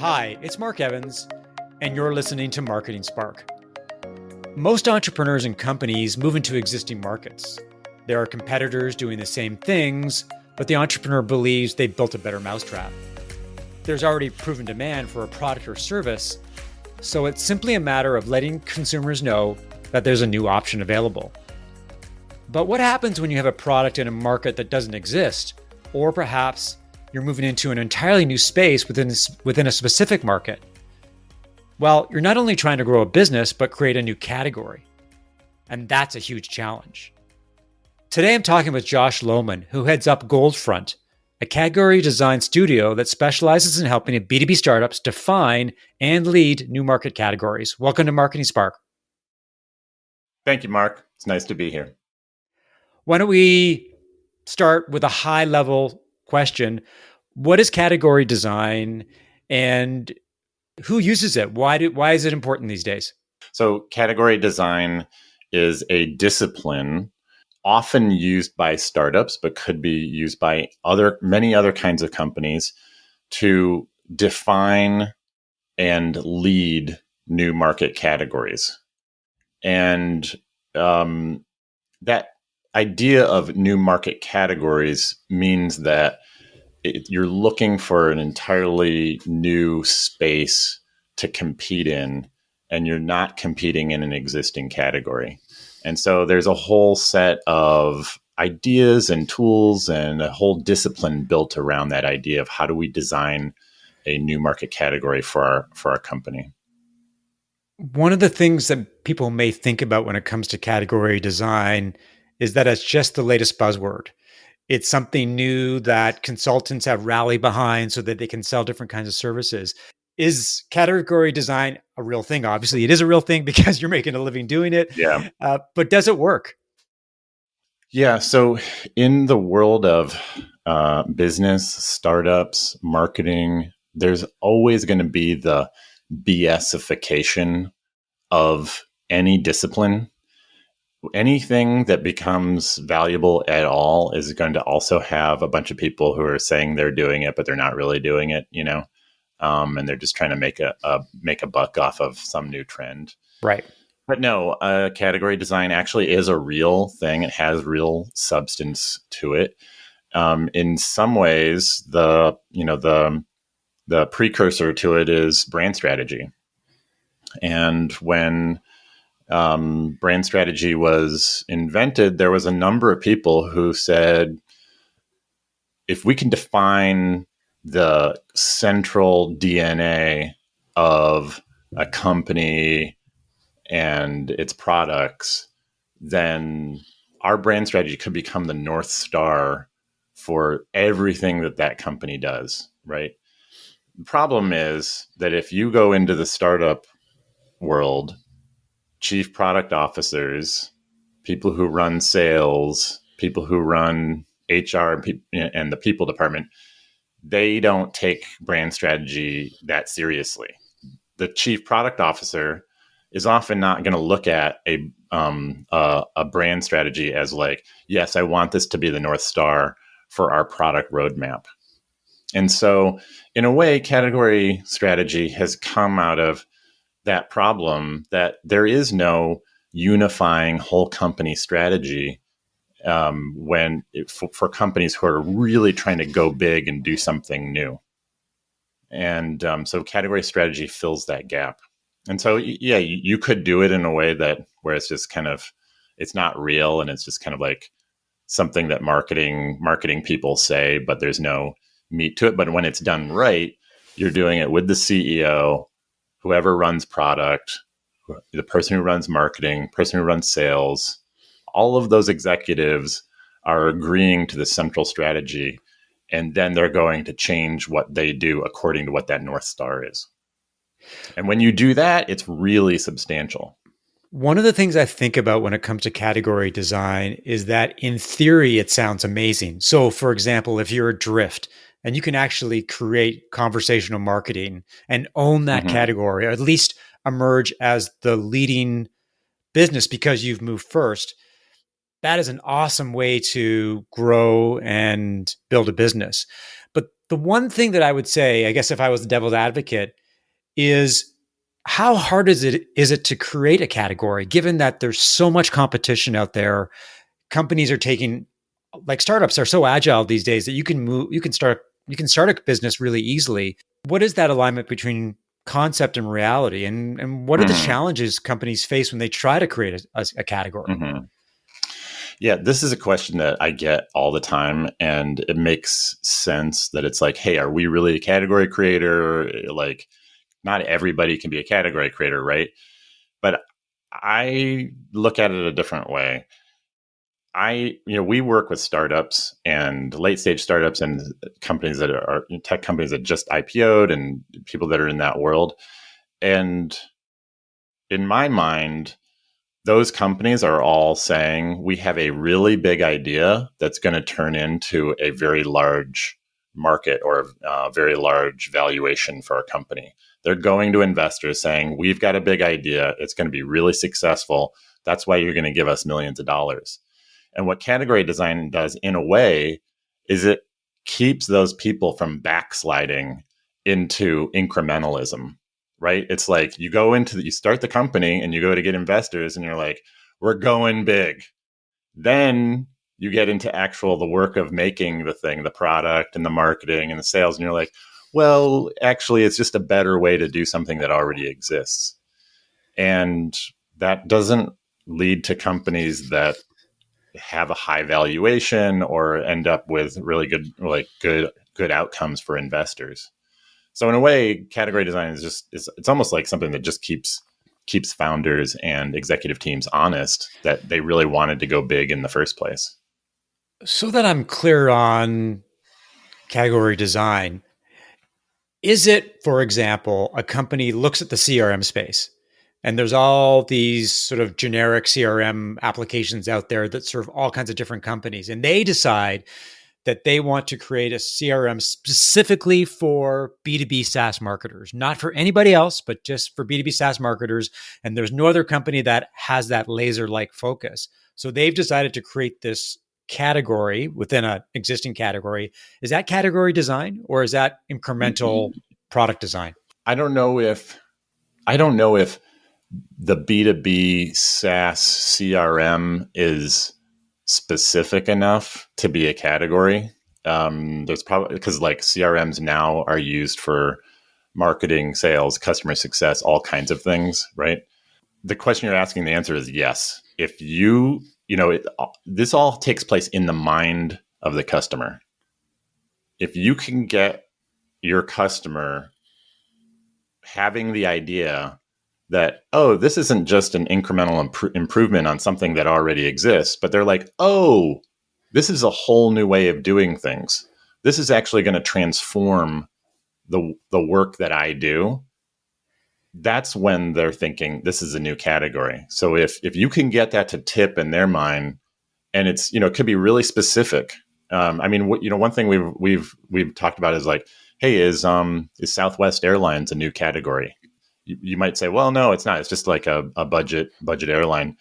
Hi, it's Mark Evans, and you're listening to Marketing Spark. Most entrepreneurs and companies move into existing markets. There are competitors doing the same things, but the entrepreneur believes they've built a better mousetrap. There's already proven demand for a product or service, so it's simply a matter of letting consumers know that there's a new option available. But what happens when you have a product in a market that doesn't exist, or perhaps you're moving into an entirely new space within a specific market? Well, you're not only trying to grow a business, but create a new category. And that's a huge challenge. Today, I'm talking with Josh Lowman, who heads up Goldfront, a category design studio that specializes in helping B2B startups define and lead new market categories. Welcome to Marketing Spark. Thank you, Mark. It's nice to be here. Why don't we start with a high-level question? What is category design and who uses it? Why is it important these days? So category design is a discipline often used by startups, but could be used by many other kinds of companies to define and lead new market categories. And that idea of new market categories means that you're looking for an entirely new space to compete in, and you're not competing in an existing category. And so there's a whole set of ideas and tools and a whole discipline built around that idea of how do we design a new market category for our company. One of the things that people may think about when it comes to category design is that it's just the latest buzzword. It's something new that consultants have rallied behind so that they can sell different kinds of services. Is category design a real thing? Obviously, it is a real thing because you're making a living doing it. Yeah. But does it work? Yeah. So in the world of business, startups, marketing, there's always going to be the BSification of any discipline. Anything that becomes valuable at all is going to also have a bunch of people who are saying they're doing it, but they're not really doing it, and they're just trying to make a buck off of some new trend. Right. But no, category design actually is a real thing. It has real substance to it. In some ways, the precursor to it is brand strategy. And when brand strategy was invented, there was a number of people who said, if we can define the central DNA of a company and its products, then our brand strategy could become the North Star for everything that company does, right? The problem is that if you go into the startup world, chief product officers, people who run sales, people who run HR and the people department, they don't take brand strategy that seriously. The chief product officer is often not going to look at a brand strategy as like, yes, I want this to be the North Star for our product roadmap. And so in a way, category strategy has come out of that problem that there is no unifying whole company strategy for companies who are really trying to go big and do something new. And so category strategy fills that gap. And so, yeah, you could do it in a way where it's just kind of, it's not real and it's just kind of like something that marketing people say, but there's no meat to it. But when it's done right, you're doing it with the CEO, whoever runs product, the person who runs marketing, person who runs sales, all of those executives are agreeing to the central strategy, and then they're going to change what they do according to what that North Star is. And when you do that, it's really substantial. One of the things I think about when it comes to category design is that in theory, it sounds amazing. So for example, if you're a Drift and you can actually create conversational marketing and own that category, or at least emerge as the leading business because you've moved first, that is an awesome way to grow and build a business. But the one thing that I would say, I guess if I was the devil's advocate, is how hard is it to create a category given that there's so much competition out there? Companies are taking, like, startups are so agile these days that you can start a business really easily. What is that alignment between concept and reality, and what are the Hmm. challenges companies face when they try to create a category? Hmm. Yeah, this is a question that I get all the time, and it makes sense that it's like, hey, are we really a category creator? Like, not everybody can be a category creator, right? But I look at it a different way. We work with startups and late stage startups and companies that are tech companies that just IPO'd and people that are in that world. And in my mind, those companies are all saying we have a really big idea that's going to turn into a very large market or a very large valuation for our company. They're going to investors saying, we've got a big idea. It's going to be really successful. That's why you're going to give us millions of dollars. And what category design does in a way is it keeps those people from backsliding into incrementalism, right? It's like you start the company and you go to get investors and you're like, we're going big. Then you get into the work of making the thing, the product and the marketing and the sales. And you're like, well, actually, it's just a better way to do something that already exists. And that doesn't lead to companies that have a high valuation or end up with really good outcomes for investors. So in a way, category design it's almost like something that just keeps founders and executive teams honest that they really wanted to go big in the first place. So that I'm clear on category design, is it, for example, a company looks at the CRM space and there's all these sort of generic CRM applications out there that serve all kinds of different companies, and they decide that they want to create a CRM specifically for B2B SaaS marketers, not for anybody else, but just for B2B SaaS marketers. And there's no other company that has that laser like focus. So they've decided to create this category within an existing category. Is that category design or is that incremental product design? I don't know if I don't know if the B2B SaaS CRM is specific enough to be a category. There's probably because like CRMs now are used for marketing, sales, customer success, all kinds of things, right? The question you're asking, the answer is yes. If this all takes place in the mind of the customer. If you can get your customer having the idea that, oh, this isn't just an incremental improvement on something that already exists, but they're like, oh, this is a whole new way of doing things. This is actually going to transform the work that I do. That's when they're thinking this is a new category. So if you can get that to tip in their mind, and it's it could be really specific. I mean, one thing we've talked about is like, hey, is Southwest Airlines a new category? You might say, well, no, it's not. It's just like a budget airline.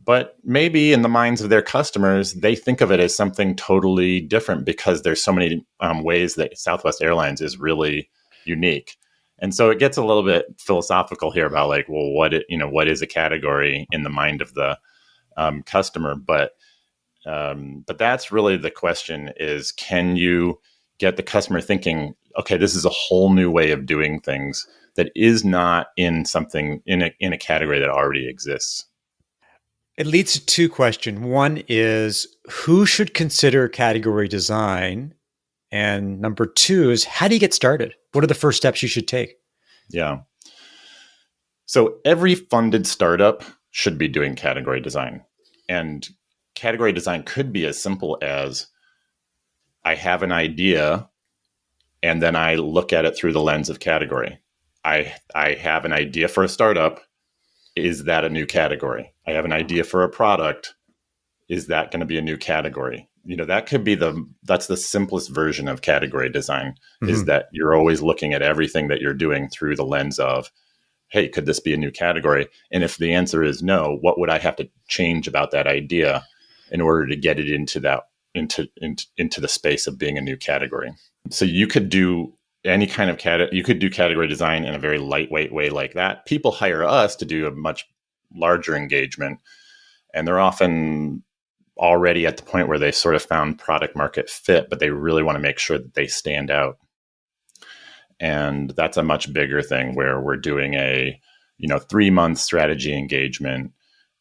But maybe in the minds of their customers, they think of it as something totally different because there's so many ways that Southwest Airlines is really unique. And so it gets a little bit philosophical here about like, well, what is a category in the mind of the customer? But that's really the question: is can you get the customer thinking, okay, this is a whole new way of doing things that is not in something in a category that already exists. It leads to two questions. One is who should consider category design? And number two is how do you get started? What are the first steps you should take? Yeah. So every funded startup should be doing category design. And category design could be as simple as I have an idea and then I look at it through the lens of category. I have an idea for a startup. Is that a new category? I have an idea for a product. Is that going to be a new category? That could be that's the simplest version of category design, is that you're always looking at everything that you're doing through the lens of, hey, could this be a new category? And if the answer is no, what would I have to change about that idea in order to get it into into the space of being a new category. So you could do any kind of you could do category design in a very lightweight way like that. People hire us to do a much larger engagement, and they're often already at the point where they sort of found product market fit, but they really want to make sure that they stand out. And that's a much bigger thing where we're doing a 3-month strategy engagement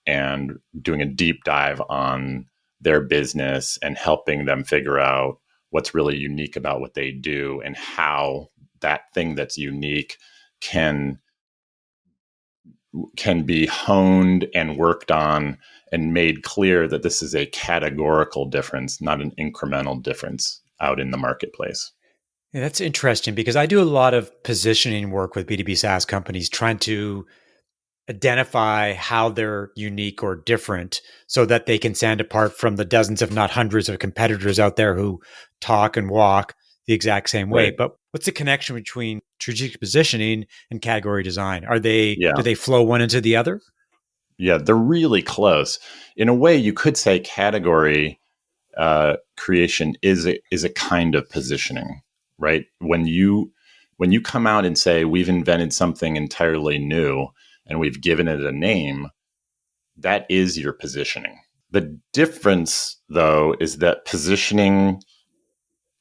and doing a deep dive on their business and helping them figure out what's really unique about what they do and how that thing that's unique can be honed and worked on and made clear that this is a categorical difference, not an incremental difference out in the marketplace. Yeah, that's interesting because I do a lot of positioning work with B2B SaaS companies trying to identify how they're unique or different so that they can stand apart from the dozens, if not hundreds of competitors out there who talk and walk the exact same way. Right. But what's the connection between strategic positioning and category design? Yeah. Do they flow one into the other? Yeah, they're really close. In a way, you could say category creation is a kind of positioning, right? When you come out and say we've invented something entirely new and we've given it a name, that is your positioning. The difference, though, is that positioning,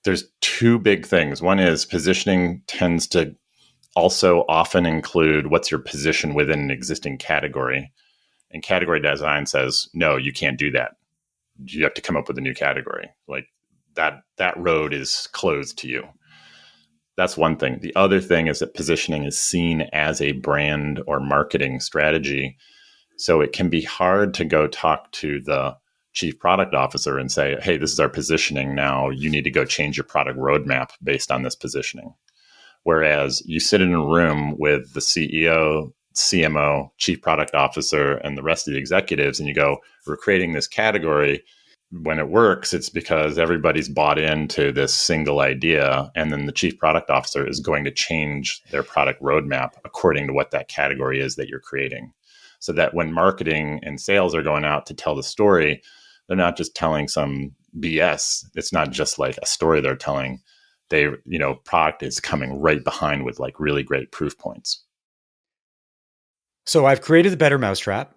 there's two big things. One is positioning tends to also often include what's your position within an existing category. And category design says, no, you can't do that. You have to come up with a new category. Like that road is closed to you. That's one thing. The other thing is that positioning is seen as a brand or marketing strategy. So it can be hard to go talk to the chief product officer and say, hey, this is our positioning now. You need to go change your product roadmap based on this positioning. Whereas you sit in a room with the CEO, CMO, chief product officer, and the rest of the executives, and you go, we're creating this category. When it works, it's because everybody's bought into this single idea. And then the chief product officer is going to change their product roadmap according to what that category is that you're creating. So that when marketing and sales are going out to tell the story, they're not just telling some BS. It's not just like a story they're telling. Product is coming right behind with like really great proof points. So I've created the better mousetrap.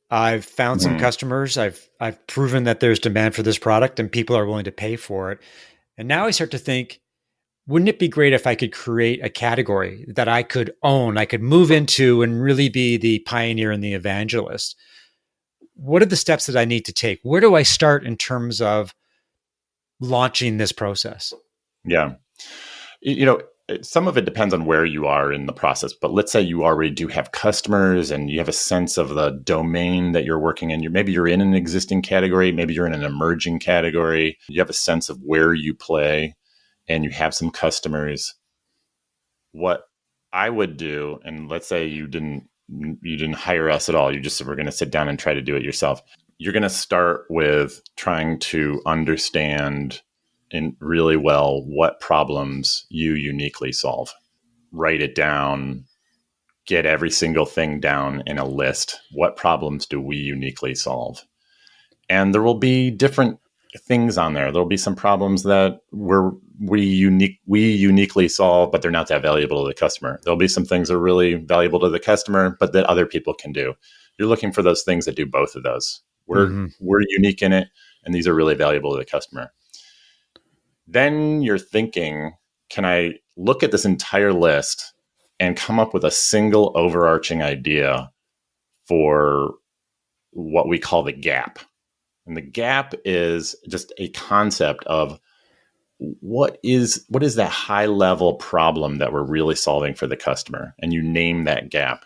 I've found some Mm. customers. I've proven that there's demand for this product and people are willing to pay for it. And now I start to think, wouldn't it be great if I could create a category that I could own, I could move into and really be the pioneer and the evangelist? What are the steps that I need to take? Where do I start in terms of launching this process? Yeah. Some of it depends on where you are in the process, but let's say you already do have customers and you have a sense of the domain that you're working in. Maybe you're in an existing category, maybe you're in an emerging category. You have a sense of where you play and you have some customers. What I would do, and let's say you didn't hire us at all, you just were going to sit down and try to do it yourself. You're going to start with trying to understand in really well what problems you uniquely solve. Write it down, get every single thing down in a list. What problems do we uniquely solve? And there will be different things on there. There'll be some problems that we uniquely solve, but they're not that valuable to the customer. There'll be some things that are really valuable to the customer, but that other people can do. You're looking for those things that do both of those. We're unique in it, and these are really valuable to the customer. Then you're thinking, can I look at this entire list and come up with a single overarching idea for what we call the gap? And the gap is just a concept of what is that high level problem that we're really solving for the customer? And you name that gap.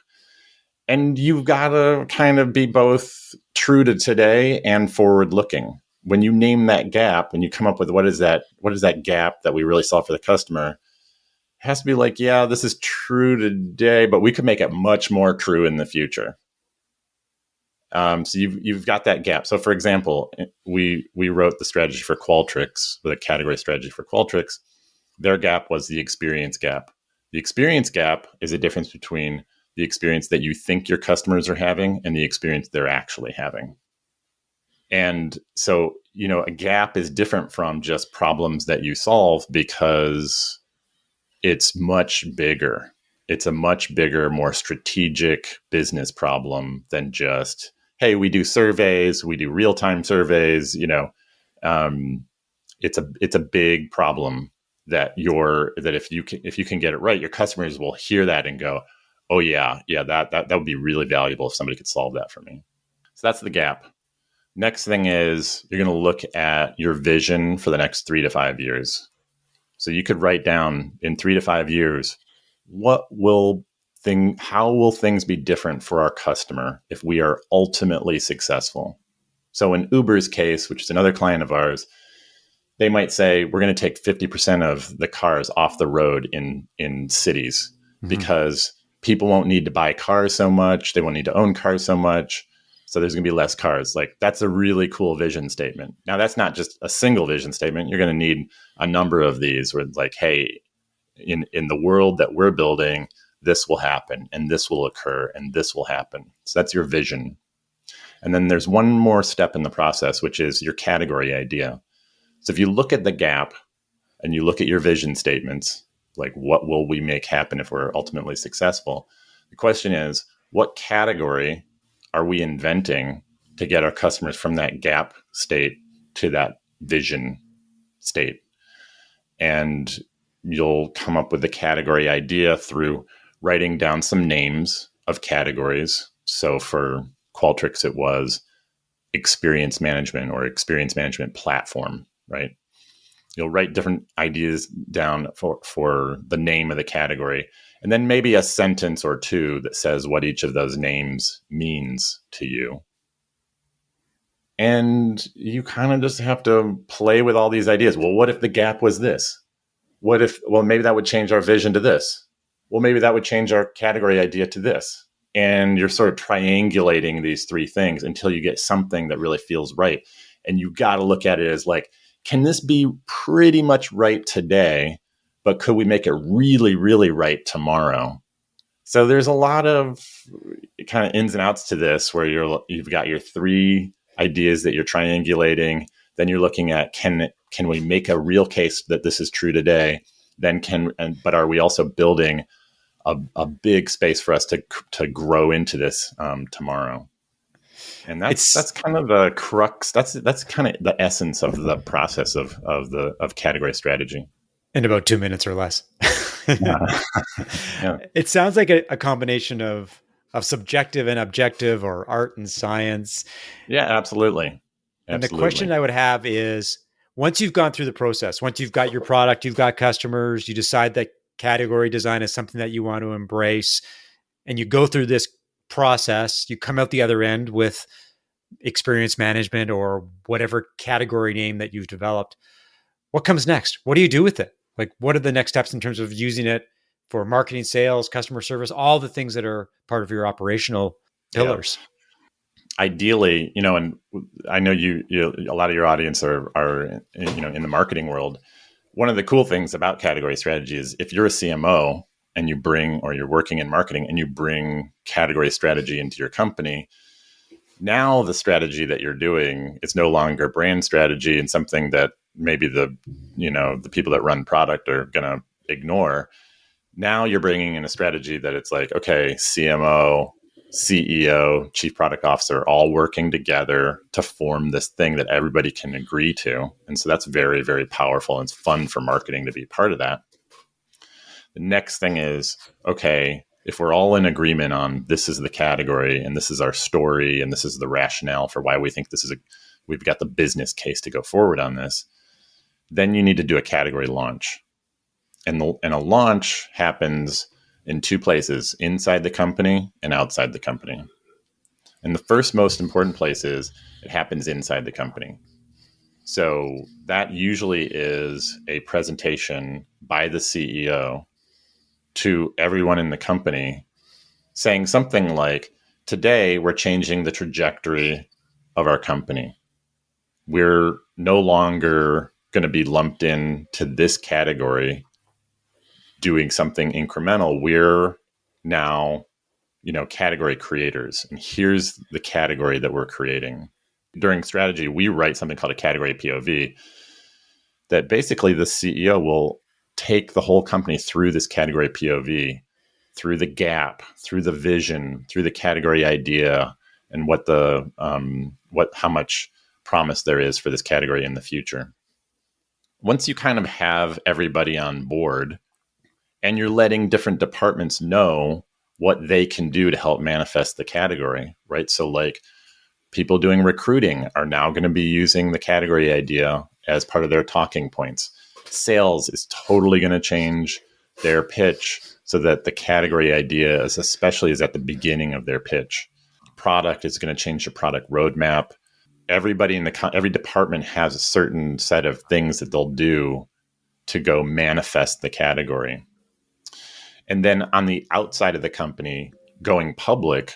And you've got to kind of be both true to today and forward looking. When you name that gap and you come up with what is that gap that we really solve for the customer, it has to be like, yeah, this is true today, but we could make it much more true in the future. So you've got that gap. So for example, we wrote the strategy for Qualtrics, with a category strategy for Qualtrics. Their gap was the experience gap. The experience gap is a difference between the experience that you think your customers are having and the experience they're actually having. And so a gap is different from just problems that you solve because it's much bigger. It's a much bigger, more strategic business problem than just, hey, we do surveys, we do real-time surveys. Um, it's a big problem that if you can get it right, your customers will hear that and go, oh yeah, that would be really valuable if somebody could solve that for me. So that's the gap. Next thing is you're going to look at your vision for the next 3 to 5 years. So you could write down in 3 to 5 years, how will things be different for our customer if we are ultimately successful? So in Uber's case, which is another client of ours, they might say, we're going to take 50% of the cars off the road in cities because people won't need to buy cars so much. They won't need to own cars so much. So there's going to be less cars. Like, that's a really cool vision statement. Now, that's not just a single vision statement. You're going to need a number of these where, like, hey, in the world that we're building, this will happen and this will occur and this will happen. So that's your vision. And then there's one more step in the process, which is your category idea. So if you look at the gap and you look at your vision statements, like, what will we make happen if we're ultimately successful? The question is, what category are we inventing to get our customers from that gap state to that vision state? And you'll come up with the category idea through writing down some names of categories. So for Qualtrics, it was experience management or experience management platform, right? You'll write different ideas down for the name of the category, and then maybe a sentence or two that says what each of those names means to you. And you kind of just have to play with all these ideas. Well, what if the gap was this? Maybe that would change our vision to this. Well, maybe that would change our category idea to this. And you're sort of triangulating these three things until you get something that really feels right. And you got to look at it as like, can this be pretty much right today, but could we make it really, really right tomorrow? So there's a lot of kind of ins and outs to this where you've got your three ideas that you're triangulating. Then you're looking at, can we make a real case that this is true today? But are we also building a big space for us to grow into this tomorrow? And that's kind of the crux. That's kind of the essence of the process of category strategy. In about 2 minutes or less. Yeah. Yeah. It sounds like a combination of subjective and objective, or art and science. Yeah, absolutely. And the question I would have is, once you've gone through the process, once you've got your product, you've got customers, you decide that category design is something that you want to embrace, and you go through this process, you come out the other end with experience management or whatever category name that you've developed. What comes next? What do you do with it? Like, what are the next steps in terms of using it for marketing, sales, customer service, all the things that are part of your operational pillars? Yeah. Ideally, and I know a lot of your audience are in the marketing world. One of the cool things about category strategy is if you're a CMO and you're working in marketing and you bring category strategy into your company, now the strategy that you're doing is no longer brand strategy and something that maybe the people that run product are going to ignore. Now you're bringing in a strategy that it's like, okay, CMO, CEO, chief product officer, all working together to form this thing that everybody can agree to. And so that's very, very powerful. And it's fun for marketing to be part of that. The next thing is, okay, if we're all in agreement on this is the category and this is our story and this is the rationale for why we think we've got the business case to go forward on this, then you need to do a category launch. And a launch happens in two places, inside the company and outside the company. And the first most important place is it happens inside the company. So that usually is a presentation by the CEO to everyone in the company saying something like, today we're changing the trajectory of our company. We're no longer going to be lumped in to this category doing something incremental. We're now, category creators. And here's the category that we're creating. During strategy, we write something called a category POV that basically the CEO will take the whole company through this category POV, through the gap, through the vision, through the category idea, and how much promise there is for this category in the future. Once you kind of have everybody on board and you're letting different departments know what they can do to help manifest the category, right? So like people doing recruiting are now going to be using the category idea as part of their talking points. Sales is totally going to change their pitch so that the category idea is especially is at the beginning of their pitch. Product is going to change the product roadmap. Everybody in every department has a certain set of things that they'll do to go manifest the category. And then on the outside of the company, going public,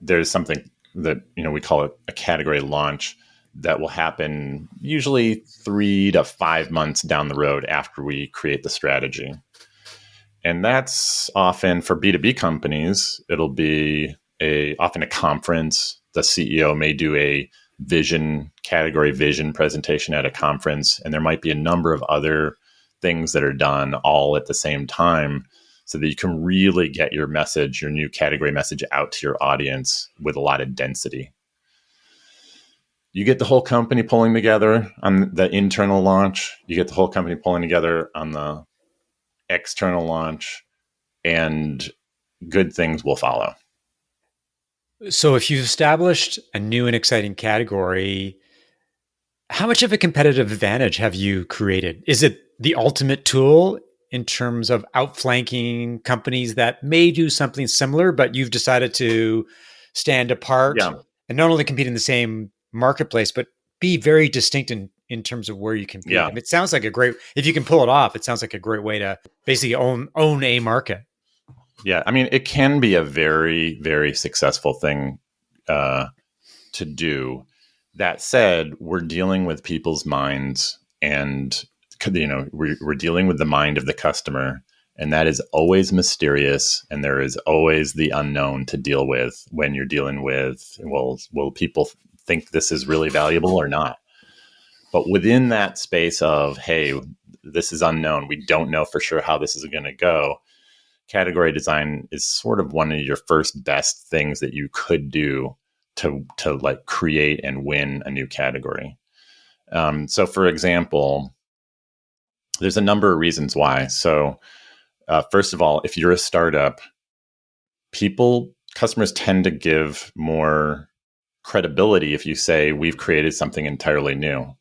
there's something that we call it a category launch that will happen usually 3 to 5 months down the road after we create the strategy. And that's often for B2B companies, it'll be often a conference. The CEO may do a category vision presentation at a conference, and there might be a number of other things that are done all at the same time so that you can really get your message, your new category message out to your audience with a lot of density. You get the whole company pulling together on the internal launch. You get the whole company pulling together on the external launch, and good things will follow. So if you've established a new and exciting category, how much of a competitive advantage have you created? Is it the ultimate tool in terms of outflanking companies that may do something similar, but you've decided to stand apart and not only compete in the same marketplace, but be very distinct in terms of where you compete? Yeah. I mean, it sounds like if you can pull it off, it sounds like a great way to basically own a market. Yeah. I mean, it can be a very, very successful thing to do. That said, we're dealing with people's minds, and we're dealing with the mind of the customer, and that is always mysterious, and there is always the unknown to deal with when you're dealing with, will people think this is really valuable or not? But within that space of, hey, this is unknown, we don't know for sure how this is going to go, category design is sort of one of your first best things that you could do to like create and win a new category. So for example, there's a number of reasons why. So first of all, if you're a startup, customers tend to give more credibility if you say we've created something entirely new.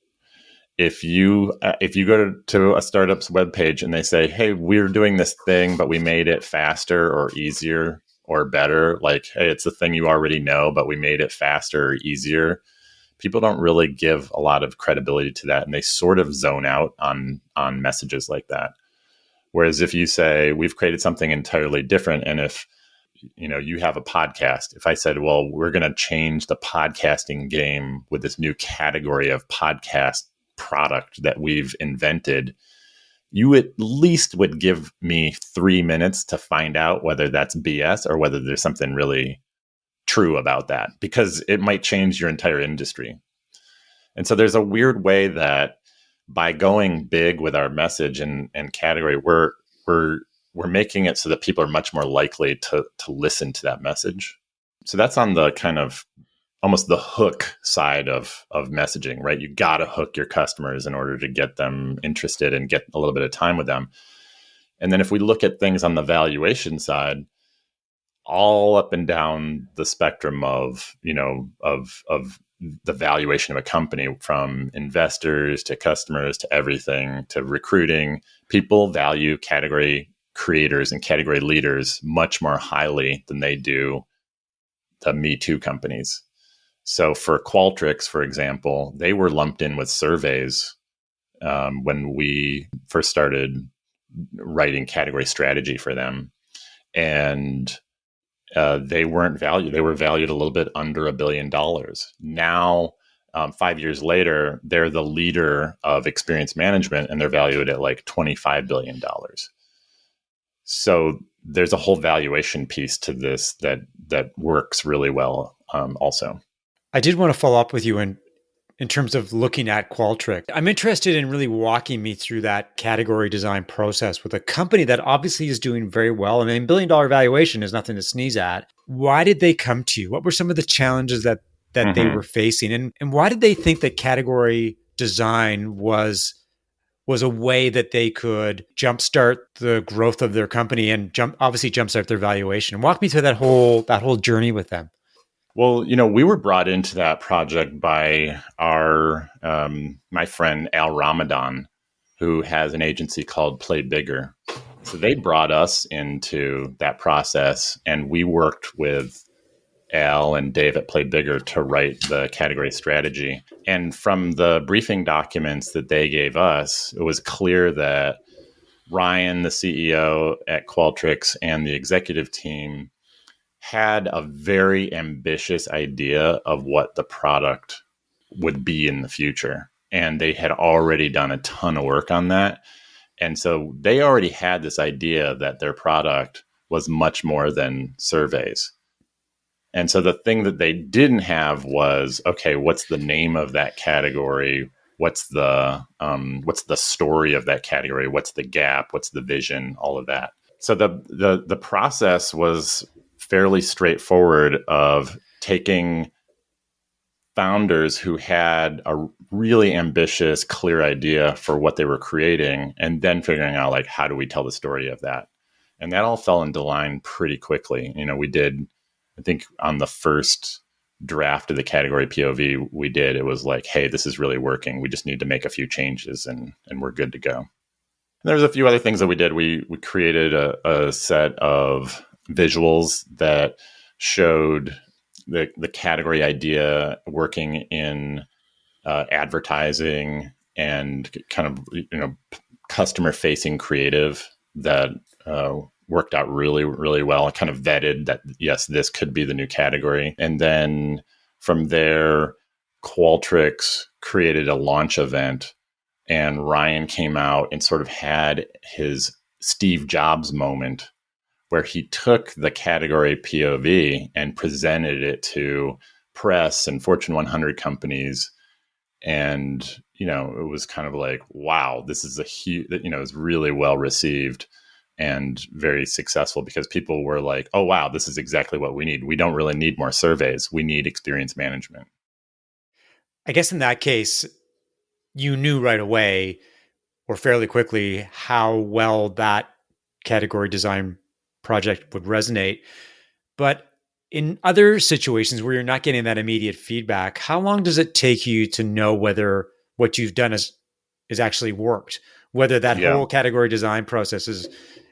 If you go to a startup's webpage and they say, hey, we're doing this thing, but we made it faster or easier or better, like, hey, it's the thing you already know, but we made it faster or easier, people don't really give a lot of credibility to that, and they sort of zone out on messages like that. Whereas if you say we've created something entirely different, and if you have a podcast, if I said, well, we're going to change the podcasting game with this new category of podcast product that we've invented, you at least would give me 3 minutes to find out whether that's BS or whether there's something really true about that, because it might change your entire industry. And so there's a weird way that by going big with our message and category, we're making it so that people are much more likely to listen to that message. So that's on the kind of almost the hook side of messaging, right? You got to hook your customers in order to get them interested and get a little bit of time with them. And then if we look at things on the valuation side, all up and down the spectrum of the valuation of a company, from investors to customers to everything to recruiting, people value category creators and category leaders much more highly than they do the Me Too companies. So for Qualtrics, for example, they were lumped in with surveys when we first started writing category strategy for them. And they weren't valued. They were valued a little bit under $1 billion. Now, 5 years later, they're the leader of experience management, and they're valued at like $25 billion. So there's a whole valuation piece to this that works really well also. I did want to follow up with you in terms of looking at Qualtrics. I'm interested in really walking me through that category design process with a company that obviously is doing very well. I mean, $1 billion valuation is nothing to sneeze at. Why did they come to you? What were some of the challenges that they Mm-hmm. were facing? And why did they think that category design was a way that they could jumpstart the growth of their company and jumpstart their valuation? Walk me through that whole journey with them. Well, we were brought into that project by our my friend Al Ramadan, who has an agency called Play Bigger. So they brought us into that process, and we worked with Al and Dave at Play Bigger to write the category strategy. And from the briefing documents that they gave us, it was clear that Ryan, the CEO at Qualtrics, and the executive team had a very ambitious idea of what the product would be in the future. And they had already done a ton of work on that. And so they already had this idea that their product was much more than surveys. And so the thing that they didn't have was, okay, what's the name of that category? What's the story of that category? What's the gap? What's the vision? All of that. So the process was fairly straightforward of taking founders who had a really ambitious, clear idea for what they were creating, and then figuring out like, how do we tell the story of that? And that all fell into line pretty quickly. We did, I think on the first draft of the category POV it was like, hey, this is really working. We just need to make a few changes and we're good to go. And there's a few other things that we did. We created a set of visuals that showed the category idea working in advertising and kind of customer facing creative that worked out really, really well. I kind of vetted that, yes, this could be the new category. And then from there, Qualtrics created a launch event, and Ryan came out and sort of had his Steve Jobs moment where he took the category POV and presented it to press and Fortune 100 companies. And, it was kind of like, wow, this is a huge, it was really well received and very successful because people were like, oh, wow, this is exactly what we need. We don't really need more surveys. We need experience management. I guess in that case, you knew right away or fairly quickly how well that category design project would resonate. But in other situations where you're not getting that immediate feedback, how long does it take you to know whether what you've done is actually worked? Whether that Yeah. whole category design process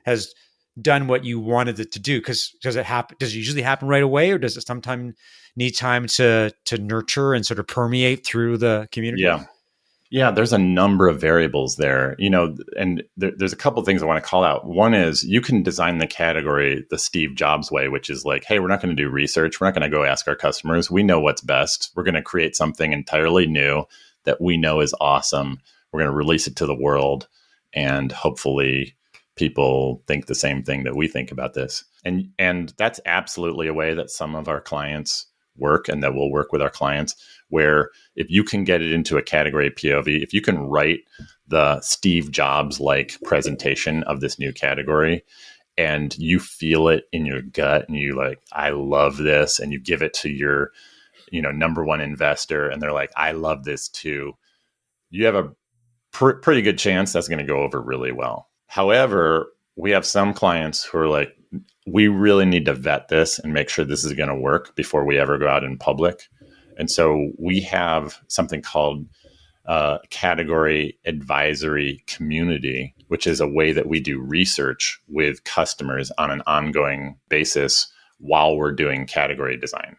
has done what you wanted it to do? Because does it usually happen right away, or does it sometimes need time to nurture and sort of permeate through the community? Yeah. Yeah, there's a number of variables there, and there's a couple of things I want to call out. One is you can design the category the Steve Jobs way, which is like, hey, we're not going to do research. We're not going to go ask our customers. We know what's best. We're going to create something entirely new that we know is awesome. We're going to release it to the world, and hopefully people think the same thing that we think about this. And that's absolutely a way that some of our clients work and that we'll work with our clients, where if you can get it into a category POV, if you can write the Steve Jobs like presentation of this new category and you feel it in your gut and you like, I love this, and you give it to your number one investor and they're like, I love this too, you have a pretty good chance that's going to go over really well. However, we have some clients who are like, we really need to vet this and make sure this is going to work before we ever go out in public. And so we have something called category advisory community, which is a way that we do research with customers on an ongoing basis while we're doing category design.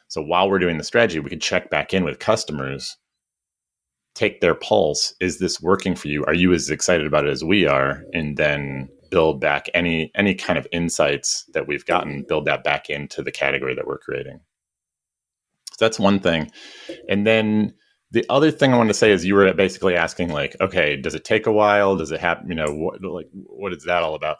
So while we're doing the strategy, we could check back in with customers, take their pulse. Is this working for you? Are you as excited about it as we are? And then build back any kind of insights that we've gotten, build that back into the category that we're creating. So that's one thing. And then the other thing I wanted to say is you were basically asking like, okay, does it take a while? Does it happen? What is that all about?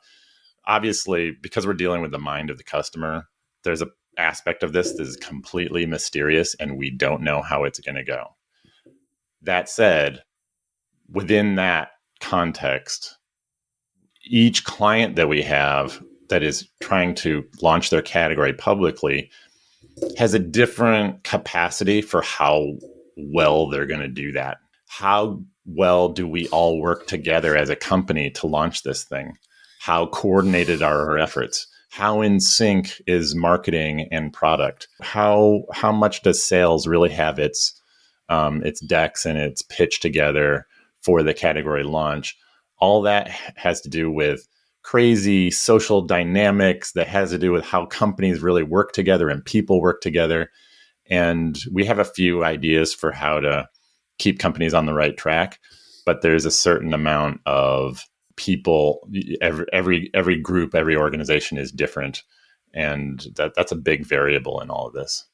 Obviously, because we're dealing with the mind of the customer, there's a aspect of this that is completely mysterious and we don't know how it's going to go. That said, within that context, each client that we have that is trying to launch their category publicly has a different capacity for how well they're going to do that. How well do we all work together as a company to launch this thing? How coordinated are our efforts? How in sync is marketing and product? How much does sales really have its decks and its pitch together for the category launch? All that has to do with crazy social dynamics that has to do with how companies really work together and people work together. And we have a few ideas for how to keep companies on the right track, but there's a certain amount of people, every group, every organization is different. And that's a big variable in all of this.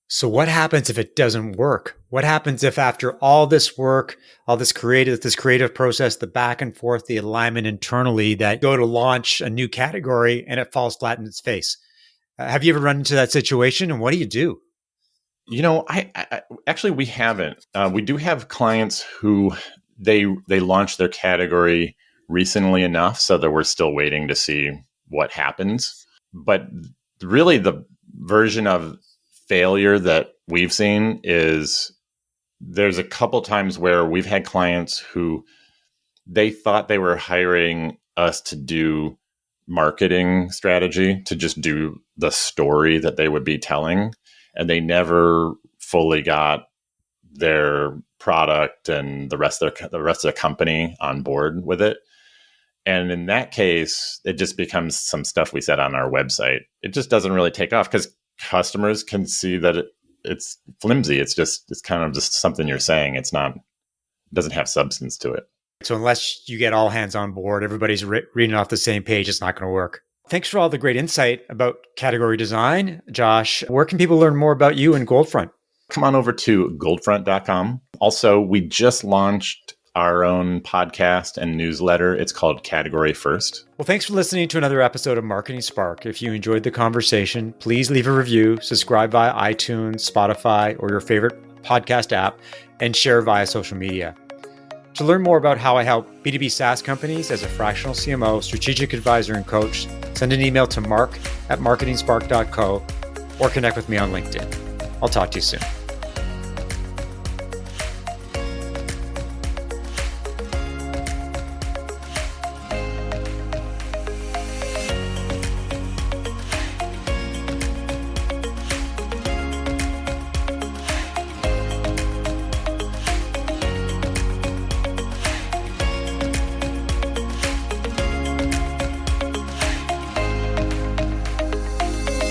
So what happens if it doesn't work? What happens if after all this work, all this creative process, the back and forth, the alignment internally, that go to launch a new category and it falls flat in its face? Have you ever run into that situation, and what do you do? I actually, we haven't. We do have clients who they launched their category recently enough so that we're still waiting to see what happens. But really, the version of failure that we've seen is there's a couple times where we've had clients who they thought they were hiring us to do marketing strategy, to just do the story that they would be telling, and they never fully got their product and the rest of the company on board with it. And in that case, it just becomes some stuff we said on our website. It just doesn't really take off because customers can see that it's flimsy. It's kind of just something you're saying. It doesn't have substance to it. So unless you get all hands on board, everybody's reading off the same page, it's not going to work. Thanks for all the great insight about category design, Josh. Where can people learn more about you and Goldfront? Come on over to goldfront.com. Also, we just launched our own podcast and newsletter. It's called Category First. Well, thanks for listening to another episode of Marketing Spark. If you enjoyed the conversation, please leave a review, subscribe via iTunes, Spotify, or your favorite podcast app, and share via social media. To learn more about how I help B2B SaaS companies as a fractional CMO, strategic advisor, and coach, send an email to mark@marketingspark.co or connect with me on LinkedIn. I'll talk to you soon.